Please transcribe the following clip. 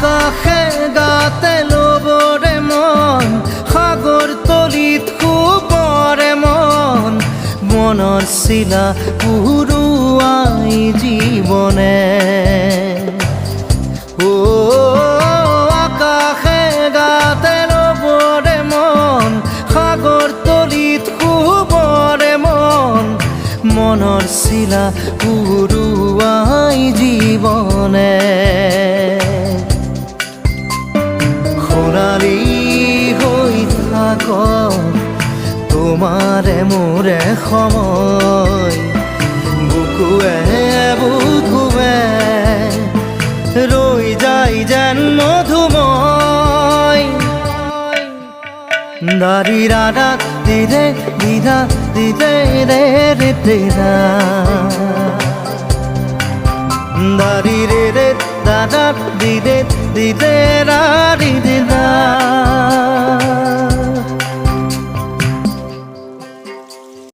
আকাশে গাতে ল'বৰে মন সাগৰ তলিত শুবৰে মন মনৰ চিলা উৰুৱাই জীৱনে আকাশে গাতে ল'বৰে মন সাগৰ তলিত শুবৰে মন মনৰ চিলা উৰুৱাই জীৱনে খৰালি হৈ থাক তোমাৰে মোৰে সময় বুকুৱে বুকুৱে ৰৈ যায় যেন মধুময় দাৰি ৰাধা দিদে দিদা দিদে ৰে ৰে তেৰা দাৰি ৰে ৰে দাদা দিদে দিদে ৰা